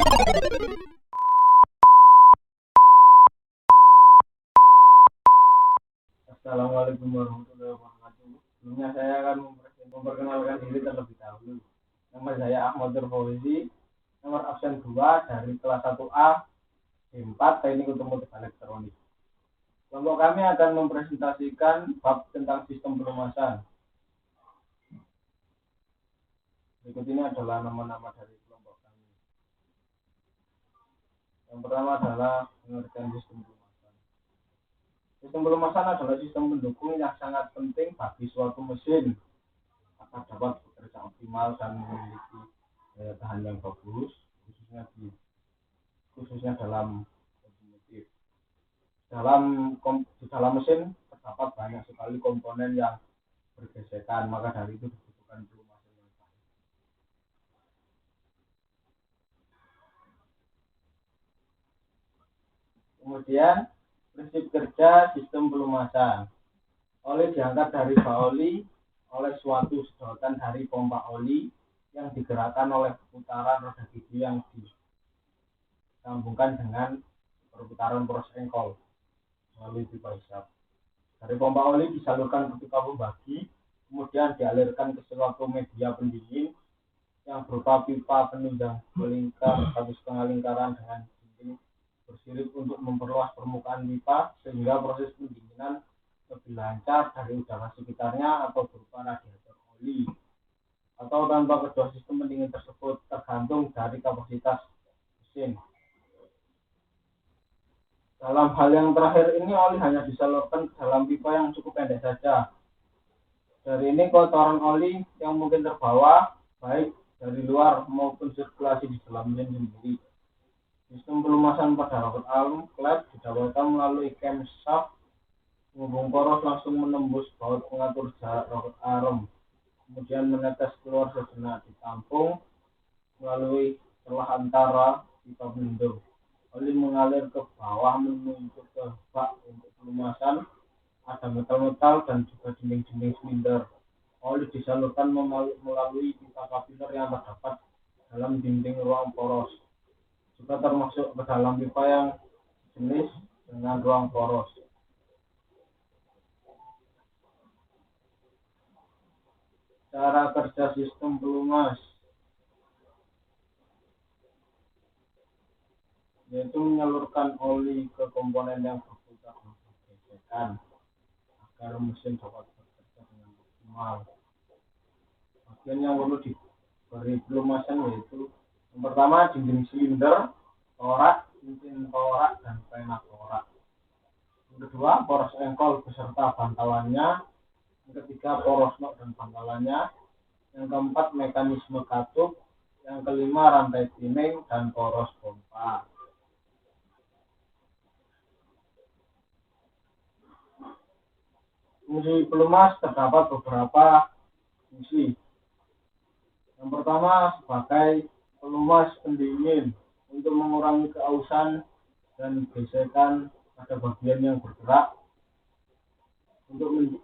Assalamualaikum warahmatullahi wabarakatuh. Sebelumnya saya akan memperkenalkan diri terlebih dahulu. Nama saya Ahmad Fauzi, nomor absen 2 dari kelas 1A D4 Teknik Otomotif Elektronik. Kelompok kami akan mempresentasikan bab tentang sistem pelumasan. Berikut ini adalah nama-nama dari kelompok kami. Yang pertama adalah pengertian sistem pelumasan. Sistem pelumasan adalah sistem pendukung yang sangat penting bagi suatu mesin agar dapat bekerja optimal dan memiliki daya tahan yang bagus, khususnya dalam otomotif. Di dalam mesin terdapat banyak sekali komponen yang bergesekan, maka dari itu dibutuhkan pelumasan yang baik. Kemudian prinsip kerja sistem pelumasan. Oli diangkat dari bak oli oleh suatu sedotan dari pompa oli yang digerakkan oleh putaran roda gigi yang disambungkan dengan perputaran poros engkol melalui pipa hisap. Dari pompa oli disalurkan ke pipa pembagi, kemudian dialirkan ke suatu media pendingin yang berupa pipa penunjang melingkar 1,5 lingkaran dengan dinding bersirip untuk memperluas permukaan pipa sehingga proses pendinginan lebih lancar dari udara sekitarnya atau berupa radiator oli atau tanpa kedua sistem pendingin tersebut, tergantung dari kapasitas mesin. Dalam hal yang terakhir ini, oli hanya disalurkan ke dalam pipa yang cukup pendek saja. Dari ini kotoran oli yang mungkin terbawa baik dari luar maupun sirkulasi di dalam mesin sendiri. Sistem pelumasan pada robot arm klep didapatkan melalui camshaft penghubung poros langsung menembus baut pengatur jarak robot arm, kemudian menetes keluar sejenak, ditampung melalui celah antara pipa pelindung. Oli mengalir ke bawah menuju ke bak untuk pelumasan. Ada metal-metal dan juga dinding-dinding silinder. Oli disalurkan melalui pipa kapiller yang terdapat dalam dinding ruang poros, juga termasuk ke dalam pipa yang jenis dengan ruang poros. Cara kerja sistem pelumas yaitu menyalurkan oli ke komponen yang berputar dan bergesekan agar mesin dapat bekerja dengan optimal. Bagian yang perlu diberi pelumasan yaitu yang pertama dinding silinder, torak, cincin torak, dan pena torak. Yang kedua poros engkol beserta bantalannya. Yang ketiga poros nok dan bantalannya. Yang keempat mekanisme katup. Yang kelima rantai pinning dan poros pompa. Fungsi pelumas terdapat beberapa fungsi. Yang pertama sebagai pelumas pendingin untuk mengurangi keausan dan gesekan pada bagian yang bergerak,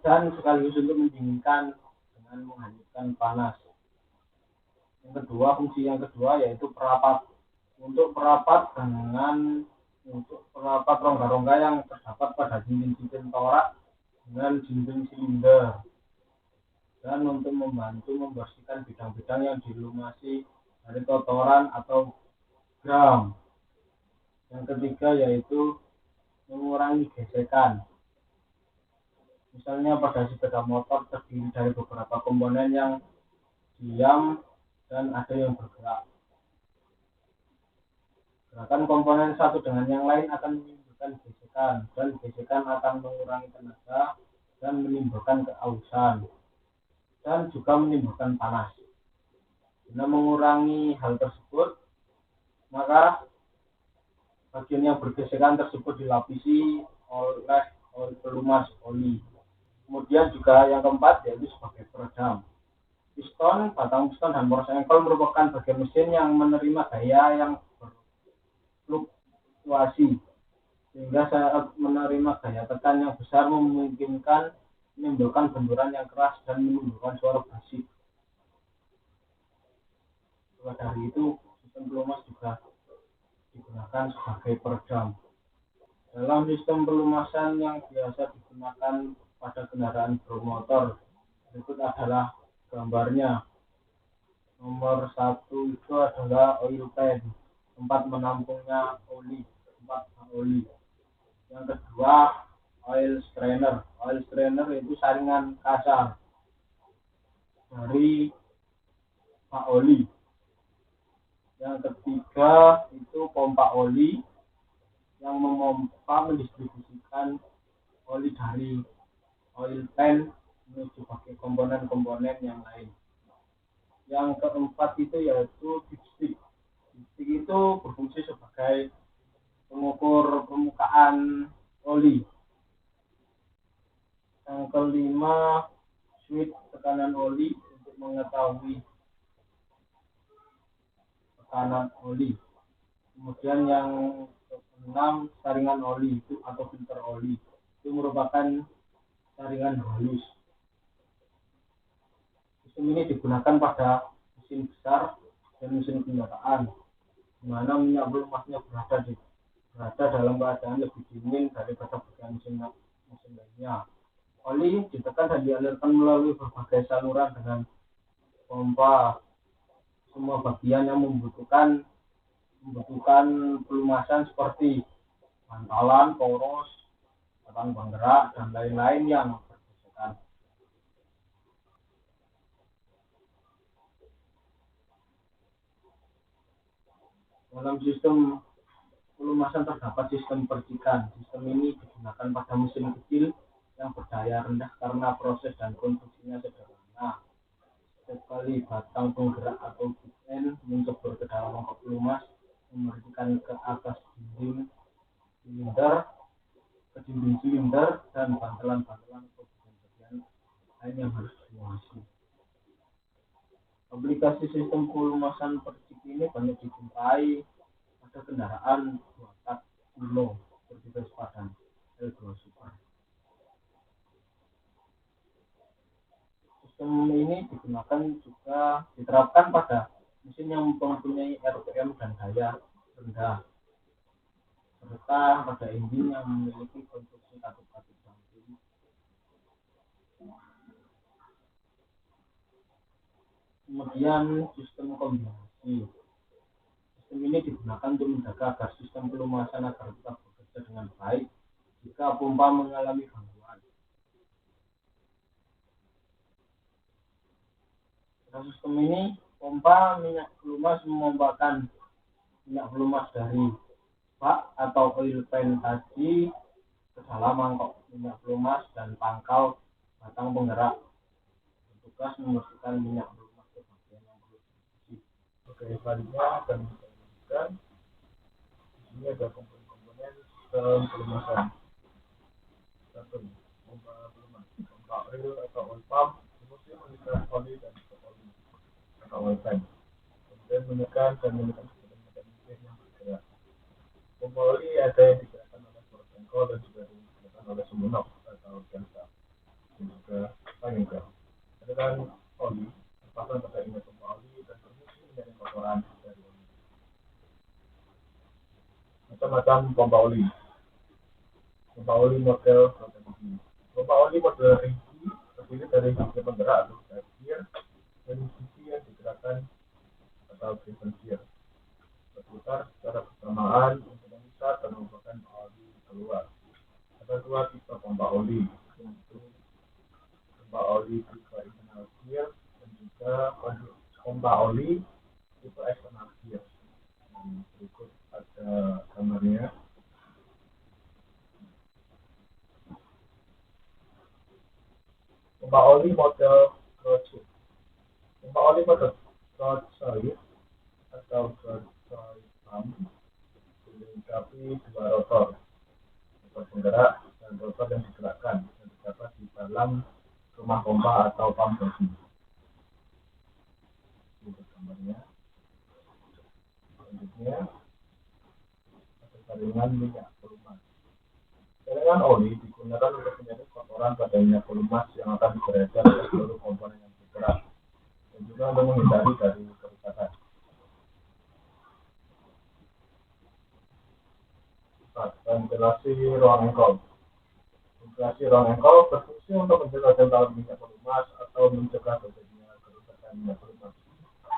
dan sekaligus untuk mendinginkan dengan menghanyutkan panas. Fungsi yang kedua yaitu perapat, untuk perapat rongga-rongga yang terdapat pada dinding-dinding torak dengan dinding silinder, dan untuk membantu membersihkan bidang-bidang yang dilumasi dari kotoran atau gram. Yang ketiga yaitu mengurangi gesekan. Misalnya pada sepeda motor terdiri dari beberapa komponen yang diam dan ada yang bergerak. Gerakan komponen satu dengan yang lain akan menimbulkan gesekan, dan gesekan akan mengurangi tenaga dan menimbulkan keausan dan juga menimbulkan panas. Guna mengurangi hal tersebut, maka bagian yang bergesekan tersebut dilapisi oleh pelumas oli. Kemudian juga yang keempat yaitu sebagai peredam. Piston, batang piston, dan poros engkol merupakan bagian mesin yang menerima gaya yang berfluktuasi, sehingga saat menerima gaya tekan yang besar memungkinkan menimbulkan benturan yang keras dan menimbulkan suara berisik. Maka dari itu sistem pelumas juga digunakan sebagai peredam. Dalam sistem pelumasan yang biasa digunakan pada kendaraan bermotor, berikut adalah gambarnya. Nomor 1 itu adalah oil pan, tempat menampungnya oli, tempat oli. Yang kedua, oil strainer. Oil strainer itu saringan kasar dari pak oli. Yang ketiga itu pompa oli yang memompa mendistribusikan oli dari oil pan menuju pakai komponen-komponen yang lain. Yang keempat itu yaitu dipstick. Dipstick itu berfungsi sebagai pengukur permukaan oli. Yang kelima, switch tekanan oli untuk mengetahui tekanan oli. Kemudian yang keenam, saringan oli itu atau filter oli. Itu merupakan saringan halus. Sistem ini digunakan pada mesin besar dan mesin kendaraan, di mana minyak pelumasnya berada dalam keadaan lebih dingin daripada bagian mesin lainnya. Oli ditekan dan dialirkan melalui berbagai saluran dengan pompa. Semua bagian yang membutuhkan pelumasan seperti bantalan, poros, batang penggerak, dan lain-lain yang bergesekan. Dalam sistem pelumasan terdapat sistem percikan. Sistem ini digunakan pada mesin kecil yang berdaya rendah karena proses dan konstruksinya sederhana. Sekali batang penggerak atau built-in mencebur ke dalam mangkok pelumas, memberikan ke atas dinding silinder dan bantalan-bantalan atau bagian-bagian lain yang harus dilumasi. Aplikasi sistem pelumasan percik ini banyak dijumpai pada kendaraan 2 tak kuno seperti Vespa dan L2 Super. Sistem ini diterapkan pada mesin yang mempunyai RPM dan daya rendah, serta pada engine yang memiliki konstruksi katup-katup samping. Kemudian sistem kombinasi. Sistem ini digunakan untuk menjaga agar sistem pelumasan agar tetap bekerja dengan baik jika pompa mengalami gangguan. Dalam sistem ini, pompa minyak pelumas memompakan minyak pelumas dari bak atau oil pan tadi ke dalam mangkok minyak pelumas dan pangkal batang penggerak. Bertugas membersihkan minyak pelumas ke bagian yang perlu dibersih. Oke, selanjutnya akan kita lanjutkan. Di sini ada komponen-komponen sistem pelumasan. Satu, pompa pelumas, pompa oil atau oil pump, kemudian mengikat oli dan oli atau oil pan. Kemudian menekan medan mesin yang bergerak. Pompa oli ada yang digerakkan oleh portengkol dan juga digerakkan oleh semunok atau genset dan juga panggilan. Ada oli terpasang pada inlet pompa oli dan berfungsi menjadi kotoran dari oli. Macam-macam pompa oli. Pompa oli model strategi. Pompa oli model ringgi terdiri dari sisi penggerak atau gear dan sisi yang digerakkan atau driven gear. Berputar secara bersamaan untuk memisah dan membuahkan oli keluar. Ada 2 tipe pompa oli, yaitu pompa oli tipe internal gear dan juga pompa oli tipe external gear. Berikut ada gambarnya. Pompa oli model Broadside. Pompa oli model Broadside atau Broadside pump dilengkapi 2 rotor penggerak dan rotor yang digerakkan yang terdapat di dalam rumah pompa atau pump body. Ini gambarnya. Selanjutnya ada saringan minyak pelumas. Saringan oli digunakan untuk menyaring kotoran pada minyak pelumas yang akan beredar ke seluruh komponen yang bergerak dan juga untuk menghindari dari kerusakan. ventilasi ruang engkol. Ventilasi ruang engkol berfungsi untuk mencegah dentalan minyak pelumas atau mencegah terjadinya kerusakan minyak pelumas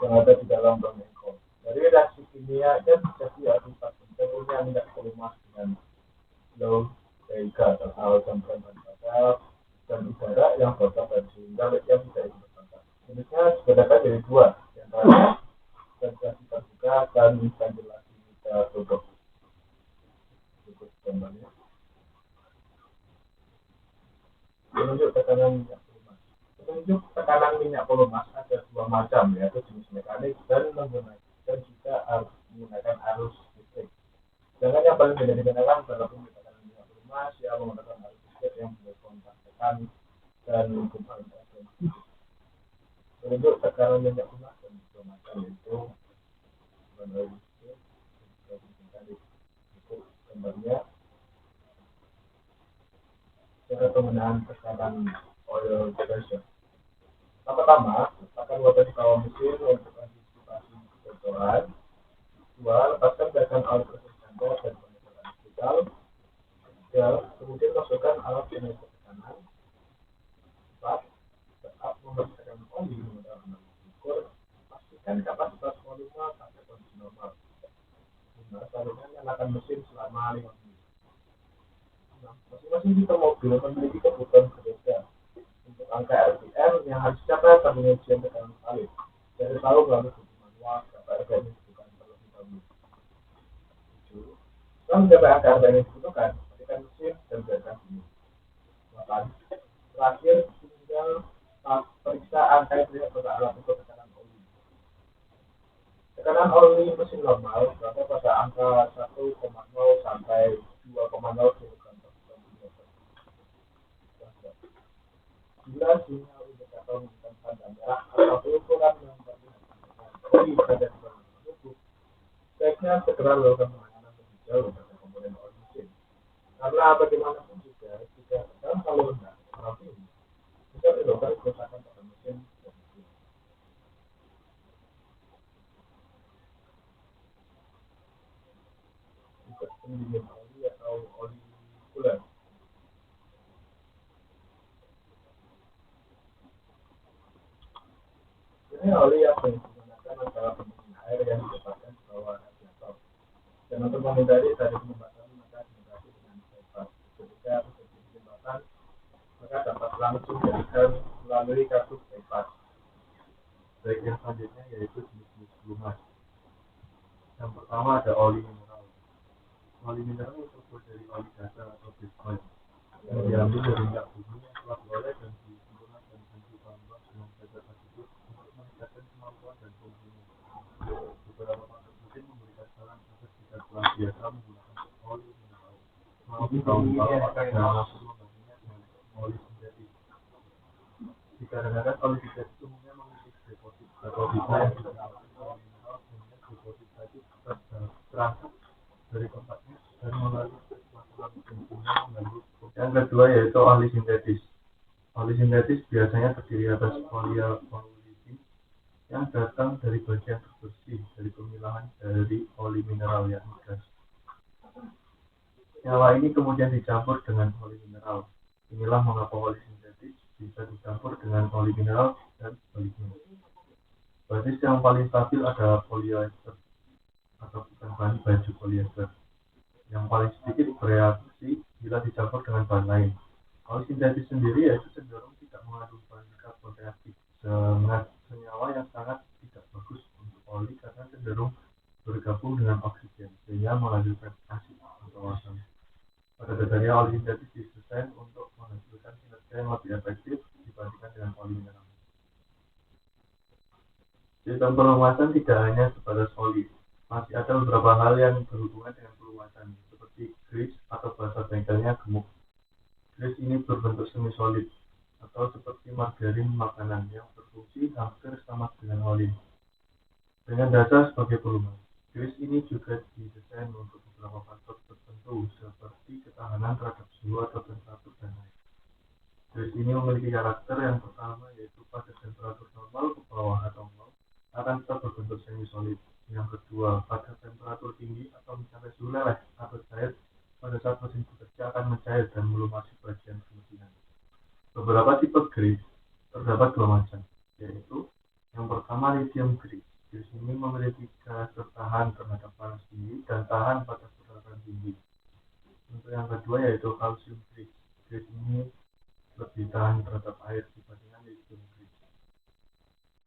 yang ada di dalam ruang engkol. Dari reaksi kimia yang terjadi akibat terbentuknya minyak pelumas dengan low pH atau campuran padat dan udara yang bocor dan sehingga yang tidak ikut terbakar. Jenisnya dibedakan dari dua, yang pertama ventilasi terbuka dan ventilasi tertutup. Berikut gambarnya. Penunjuk tekanan minyak pelumas. Penunjuk tekanan minyak pelumas ada dua macam, yaitu jenis mekanik dan juga harus menggunakan arus listrik. Sedangkan yang paling banyak digunakan adalah penunjuk tekanan minyak pelumas yang menggunakan arus listrik yang berkontak tekan dan kumpulan tekan. Penunjuk tekanan minyak pelumas dan dua macam, yaitu arus listrik dan mekanik. Untuk gambarnya, cara penggunaan tekanan oil pressure. Yang pertama, letakkan wadah di bawah mesin untuk antisipasi kebocoran. Dua, lepaskan tekanan oil pressure jangkau dan pengecoran digital. Tiga, kemudian masukkan alat pengukur tekanan. Empat, saat membersihkan oli menggunakan alat ukur, pastikan kapasitas volume sampai kondisi normal. Lima, selanjutnya nyalakan mesin selama 5 menit. Masing-masing tipe mobil memiliki kebutuhan berbeda. Untuk angka RPM yang harus dicapai pengujian tekanan salib. Jadi tahu melalui buku manual berapa RPM yang dibutuhkan terlebih dahulu. 7. Setelah mencapai angka RPM yang dibutuhkan, matikan mesin dan biarkan bunyi. 8. Terakhir, tinggal periksa angka RPM pada alat ukur tekanan oli. Tekanan oli mesin normal berada pada angka 1,0 sampai 2,0 kg. Bila sinyal indikator menunjukkan tanda merah atau ukuran yang terlihat oli berada di dalam tubuh, sebaiknya segera lakukan penanganan lebih jauh pada komponen oli mesin. Karena bagaimanapun juga, jika tekanan terlalu rendah atau tinggi, bisa menyebabkan kerusakan pada mesin dan mesin. Untuk pendingin oli atau oli cooler. Ini oli yang digunakan adalah pendingin air yang ditempatkan di bawah radiator. Dan untuk menghindari dari penyumbatan, maka dilengkapi dengan bypass. Ketika terjadi penyumbatan, maka dapat langsung dialihkan melalui kartu bypass. Baik, yang selanjutnya yaitu jenis-jenis pelumas. Yang pertama ada oli mineral. Oli mineral terbuat dari oli dasar atau bitcoin yang diambil dari minyak bumi yang telah diolah dan disempurnakan dengan ditambah dengan zat tersebut untuk meningkatkan kemampuan dan fungsinya. Beberapa pakar mesin memberikan saran agar jika telah biasa menggunakan oli mineral, mau bertahun-tahun jangan menggantinya dengan oli sintetis. Dikarenakan oli sintetis umumnya memiliki deposit atau bisa yang digunakan oli mineral sehingga deposit tadi terangkat dari kontaknya dan melalui masalah fungsinya mengganggu. Yang kedua yaitu oli sintetis. Oli sintetis biasanya terdiri atas polyolefin yang datang dari bagian terbersih dari pemilahan dari oli mineral yakni gas. Senyawa ini kemudian dicampur dengan oli mineral. Inilah mengapa oli sintetis bisa dicampur dengan oli mineral dan sebaliknya. Basis yang paling stabil adalah polyester atau bukan bahan baju polyester. Yang paling sedikit bereaksi bila dicampur dengan bahan lain. Oli sintetis sendiri yaitu cenderung tidak mengandung bahan karbon reaktif, senyawa yang sangat tidak bagus untuk oli karena cenderung bergabung dengan oksigen sehingga menghasilkan asid atau asam. Pada dasarnya oli sintetis didesain untuk menghasilkan kinerja yang lebih efektif dibandingkan dengan oli mineral. Sistem pelumasan tidak hanya sebatas oli, masih ada beberapa hal yang berhubungan dengan pelumasan, seperti grease atau bahasa bengkelnya gemuk. Grease ini berbentuk semi-solid atau seperti margarin makanan yang berfungsi hampir sama dengan oli. Dengan dasar sebagai pelumas, grease ini juga didesain untuk beberapa faktor tertentu seperti ketahanan terhadap suhu atau temperatur dan lain. Grease ini memiliki karakter yang pertama yaitu pada temperatur normal ke bawah atau nol akan tetap berbentuk semi-solid. Yang kedua, pada temperatur tinggi atau mencapai suhu leleh atau cair, pada saat mesin bekerja akan mencair dan melumasi bagian kemesinan. Beberapa tipe grease terdapat dua macam, yaitu yang pertama lithium grease. Grease ini memiliki gas tahan terhadap panas tinggi dan tahan pada tekanan tinggi. Untuk yang kedua yaitu calcium grease. Grease ini lebih tahan terhadap air dibandingkan lithium grease.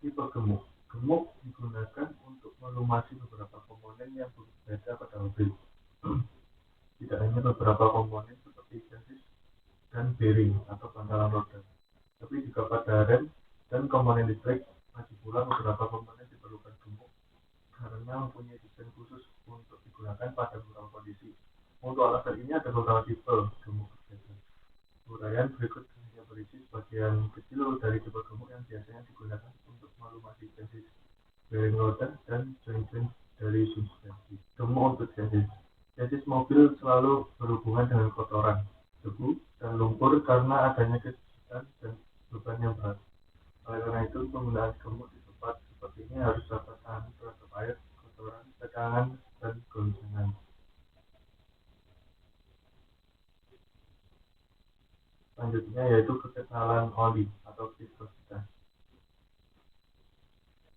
Tipe gemuk. Gemuk digunakan untuk melumasi beberapa komponen yang berbeda pada mobil. Tidak hanya beberapa komponen seperti chassis dan bearing atau bantalan roda, tapi juga pada rem dan komponen listrik. Lagi pula beberapa komponen diperlukan gemuk karena mempunyai desain khusus untuk digunakan pada beberapa kondisi. Untuk alasan ini ada beberapa tipe gemuk berbeda. Uraian berikut hanya berisi sebagian kecil dari tipe gemuk yang biasanya digunakan untuk melumasi chassis, bearing roda, dan joint-joint dari suspensi. Gemuk untuk chassis. Chassis mobil selalu berhubungan dengan kotoran, debu, dan lumpur karena adanya kesulitan dan beban yang berat. Oleh karena itu, penggunaan gemuk di tempat seperti ini harus dapat tahan terhadap air, kotoran, tegangan, dan goncangan. Selanjutnya yaitu kekentalan oli atau viskositas.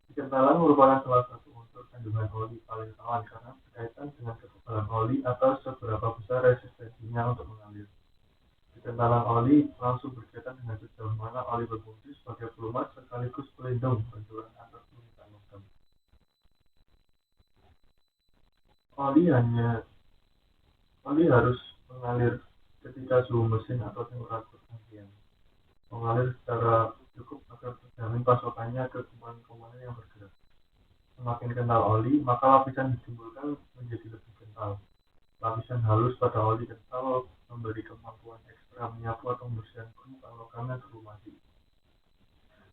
Kekentalan merupakan salah satu unsur kandungan oli paling rawan karena berkaitan dengan kekebalan oli atau seberapa besar resistensinya untuk mengalir. Kekentalan oli langsung berkaitan dengan sejauh mana oli berfungsi sebagai pelumas sekaligus pelindung benturan antar permukaan logam. Oli harus mengalir ketika suhu mesin atau temperatur ambien mengalir secara cukup agar terjamin pasokannya ke komponen-komponen yang bergerak. Semakin kental oli, maka lapisan ditimbulkan menjadi lebih kental. Lapisan halus pada oli kental memberi kemampuan ekstra menyapu atau membersihkan permukaan logam yang terlumasi.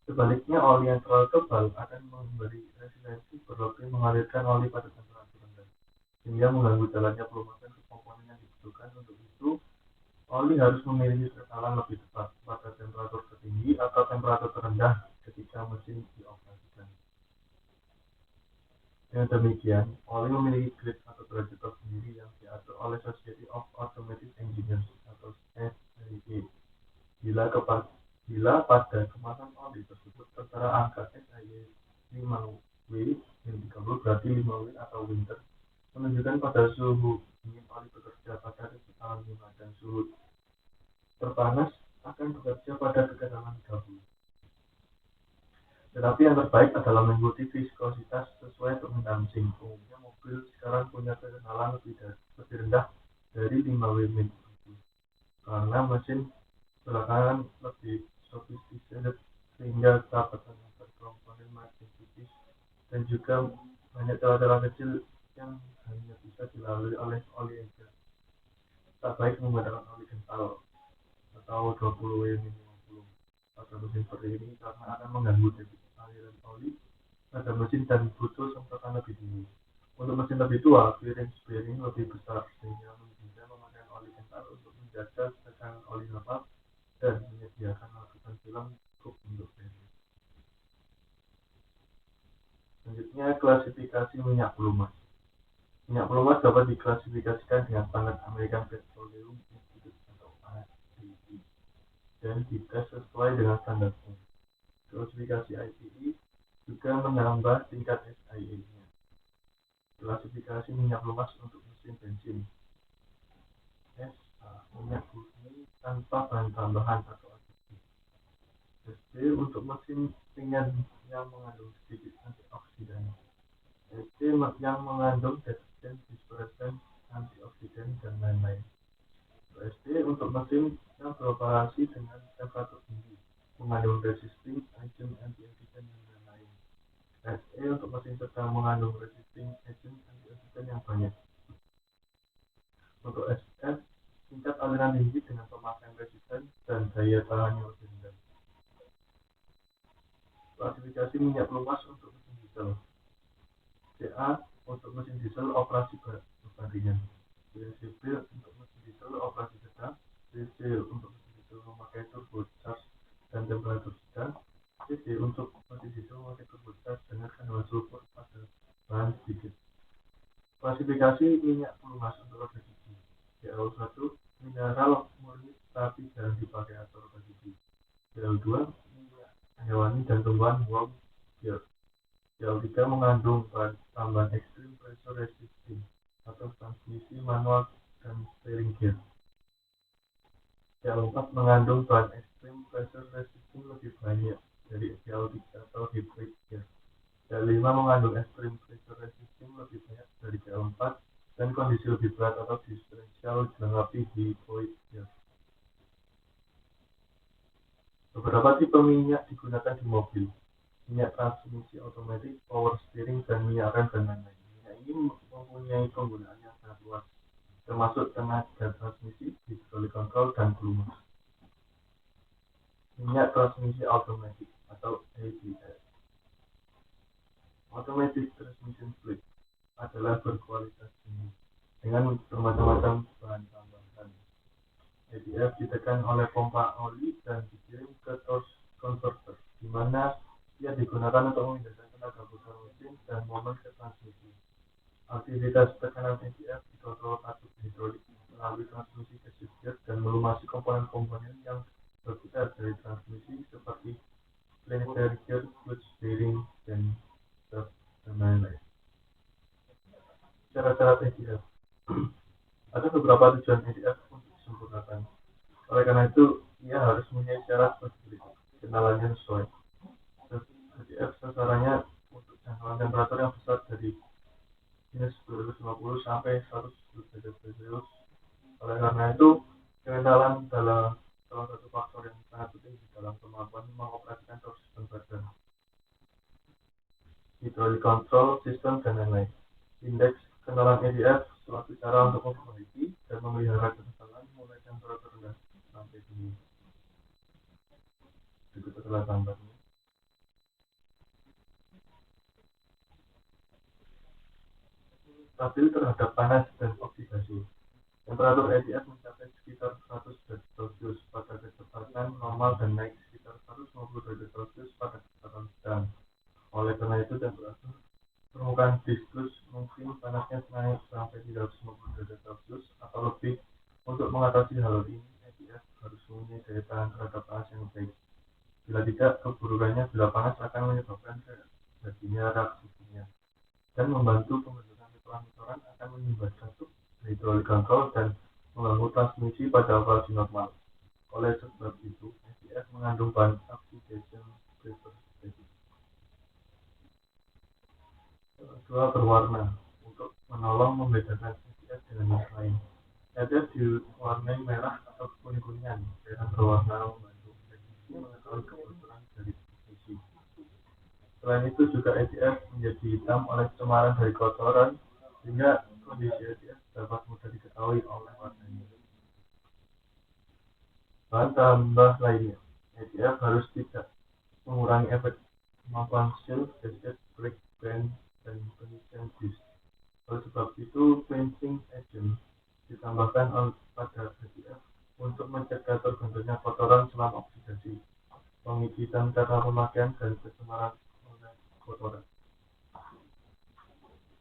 Sebaliknya, oli yang terlalu tebal akan memberi resistensi berlebih mengalirkan oli pada temperatur rendah, sehingga mengganggu jalannya pelumasan ke komponen yang dibutuhkan. Untuk itu, oli harus memiliki kekentalan lebih tepat pada temperatur tertinggi atau temperatur terendah ketika mesin dioperasikan. Dengan demikian, oli memiliki grade atau derajat tersendiri yang diatur oleh Society of Automotive Engineers atau SAE. Bila pada kemasan oli tersebut tertera angka SAE 5W yang 30 berarti 5W atau winter, menunjukkan pada suhu dingin oli bekerja pada kekentalan 5 dan suhu terpanas akan bekerja pada kekentalan 30. Tetapi yang terbaik adalah mengikuti viskositas sesuai permintaan mesin. Umumnya mobil sekarang punya kekentalan lebih rendah dari 5W min, karena mesin belakangan lebih sophisticated sehingga dapat menambah komponen makin tipis dan juga banyak celah-celah kecil yang hanya bisa dilalui oleh oli aja. Tak baik menggunakan oli kental atau 20W min 50 pada mesin seperti ini karena akan mengganggu debit aliran oli pada mesin dan butuh semprotan lebih tinggi. Untuk mesin lebih tua, bearing lebih besar sehingga memungkinkan memakai oli kental untuk menjaga tekanan oli tetap dan menyediakan lapisan film cukup untuk bearing. Selanjutnya, klasifikasi minyak pelumas. Minyak pelumas dapat diklasifikasikan dengan standar American Petroleum Institute atau API dan dites sesuai dengan standarnya. Klasifikasi IPE juga menambah tingkat SIA-nya. Klasifikasi minyak pelumas untuk mesin bensin. SA, minyak murni tanpa bahan tambahan atau aditif. SD, untuk mesin ringan yang mengandung sedikit antioksidan. SD, yang mengandung deterjen, dispersen, antioksidan, dan lain-lain. SD, untuk mesin yang beroperasi dengan temperatur tinggi, mengandung resisting agent, antioksidan, dan lain-lain. SE, untuk mesin sedang mengandung resisting agent, antioksidan yang banyak. Untuk SF, tingkat aliran tinggi dengan pemakaian resisten dan daya tahan yang lebih rendah. Klasifikasi minyak pelumas untuk mesin diesel. CA, untuk mesin diesel operasi berbandingan. CB, untuk mesin diesel operasi sedang. CC, untuk mesin diesel memakai turbocharged dan temperatur sedang. CD, untuk mesin diesel memakai turbocharged dengan kandungan sulfur pada bahan sedikit. Klasifikasi minyak pelumas untuk roda gigi. CA, PaO1 mineral murni tapi jarang dipakai atau organisasi. PaO2 minyak hewani dan tumbuhan warm fuel. PaO3 mengandung bahan tambahan extreme pressure resisting atau transmisi manual dan steering gear. PaO4 mengandung bahan extreme pressure resisting lebih banyak dari PaO3 atau hybrid gear. PaO5 mengandung extreme pressure resisting lebih banyak dari PaO4 dan kondisi lebih berat atau diferensial dilengkapi hybrid gear. Beberapa tipe minyak digunakan di mobil: minyak transmisi otomatis, power steering, dan minyak rem dan lain-lain. Minyak ini mempunyai penggunaan yang sangat luas, termasuk tenaga transmisi, hydraulic control, dan pelumas. Minyak transmisi otomatis atau ATS. Automatic Transmission Fluid adalah berkualitas tinggi dengan bermacam-macam bahan tambahan. ATF ditekan oleh pompa oli dan dikirim ke torque converter, di mana ia digunakan untuk memindahkan tenaga putar mesin dan momen ke transmisi. Aktivitas tekanan ATF dikontrol katup hidrolik melalui transmisi ke shift gear dan melumasi komponen-komponen yang berputar dari transmisi seperti planetary gear, clutch, bearing, dan lain-lain. Cara-cara ATF. Ada beberapa tujuan ATF untuk disempurnakan. Oleh karena itu, ia harus mempunyai syarat seperti berikut. Kenalannya sesuai. ATF sasarannya untuk jangkauan temperatur yang besar dari minus 250 sampai 100 derajat Celcius. Oleh karena itu, kekendalan adalah salah satu faktor yang sangat penting di dalam kemampuan mengoperasikan torque sistem badan, hydraulic control system, dan lain-lain. Indeks kekendalan ATF suatu cara untuk memperbaiki dan memelihara kekendalan mulai temperatur rendah sampai tinggi. Berikut adalah gambarnya. Stabil terhadap panas dan oksidasi. Temperatur ATF mencapai sekitar 100 derajat Celcius pada kecepatan normal dan naik sekitar 150 derajat Celcius pada kecepatan sedang. Oleh karena itu, temperatur permukaan diskus mungkin panasnya naik sampai 350 derajat Celcius atau lebih. Untuk mengatasi hal ini, ATF harus mempunyai daya tahan terhadap panas yang baik. Bila tidak, keburukannya bila panas akan menyebabkan terjadinya reaksi kimia dan membantu pembentukan mikromotoran akan menyumbat katup hydraulic control dan mengganggu transmisi pada operasi normal. Oleh sebab itu, ATF mengandung bahan oxidation pressure. Dua berwarna untuk menolong membedakan ATF dengan yang lain. ATF diwarnai merah atau kuning-kuningan dengan berwarna membantu prediksi mengetahui kebocoran dari transmisi. Selain itu juga ATF menjadi hitam oleh cemaran dari kotoran, sehingga kondisi ATF dapat mudah diketahui oleh warnanya. Bahan tambah lainnya, ATF harus tidak mengurangi efek kemampuan seal, gasket, brake, band, dan pengisian disk. Oleh sebab itu, cleansing agent ditambahkan pada ATF untuk mencegah terbentuknya kotoran selama oksidasi, pengikitan karena pemakaian, dan pencemaran oleh kotoran.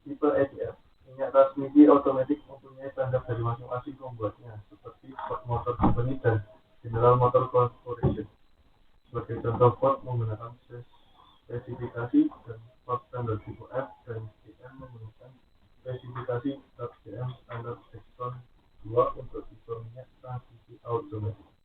Tipe ATF. Minyak transmisi otomatis mempunyai standar dari masing-masing pembuatnya, seperti Ford Motor Company dan General Motor Corporation. Sebagai contoh, Ford menggunakan spesifikasi dan Ford standar tipe F, dan GM menggunakan spesifikasi GM standar Exxon 2 untuk tipe minyak transmisi otomatis.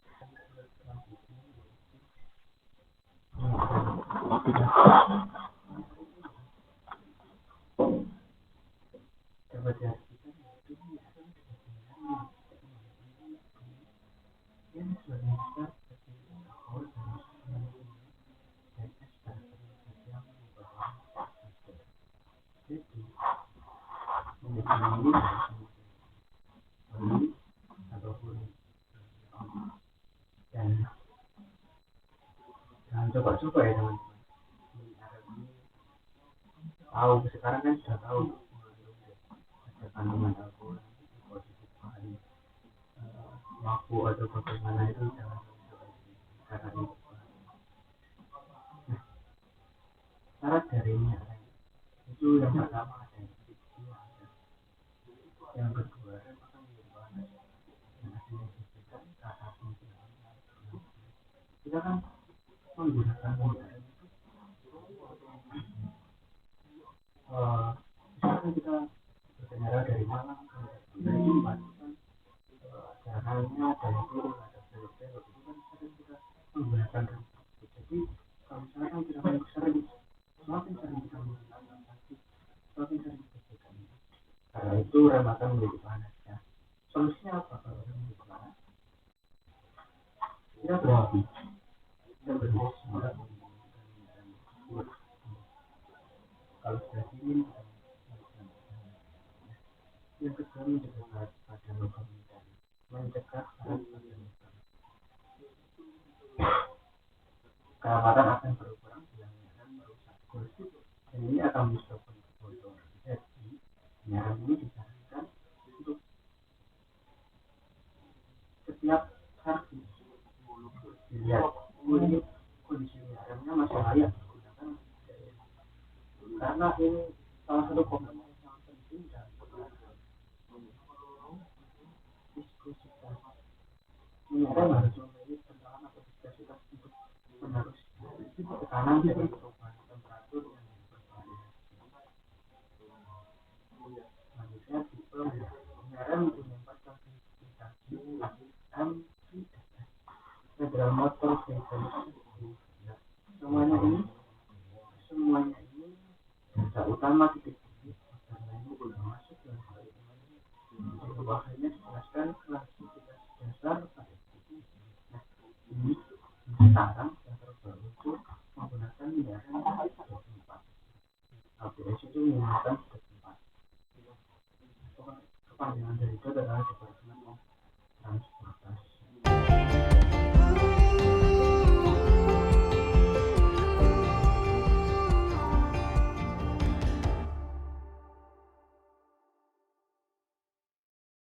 Jangan coba-coba ya teman-teman. Tahu sekarang kan sudah tahu ada kandungan alkohol positif kali, mampu atau bagaimana itu jangan coba karena itu. Nah, syarat dari minyak itu yang pertama ada yang kedua kita kan menggunakan kendaraan itu misalkan kita berkendara dari Malang dari Jumat kan jalannya dari turun ada belok-belok itu kan sering kita menggunakan rem. Jadi kalau misalkan kita semakin sering kita menggunakan plastik, semakin sering kita gunakan. Karena itu rem akan menjadi panas ya. Solusinya apa kalau rem menjadi panas? Kita berhenti, kita berhenti semula menggunakan rem tersebut. Kalau sudah dingin kita yang kedua mencegah pada logam medan, mencegah pada logam. Keramatan akan berkurang bila rem merusak kursi dan ini akan menyebabkan kebocoran. Jadi rem ini disarankan untuk setiap servis dilihat ini kondisi remnya masih layak digunakan karena ini salah satu komponen yang sangat penting dan viskositas. Ini rem harus memiliki kendaraan atau viskositas untuk menerus tekanan dan perubahan temperatur yang berbahaya. Selanjutnya tipe rem menempatkan spesifikasi rem federal motor vehicle. Semuanya ini data utama titik karena ini belum masuk dalam hal ini. Di bawahnya dijelaskan klasifikasi dasar pada titik. Nah, ini sekarang yang terbaru itu menggunakan kendaraan roda 4. ABS itu menggunakan roda 4. Kepanjangan dari itu adalah Departemen Transportasi.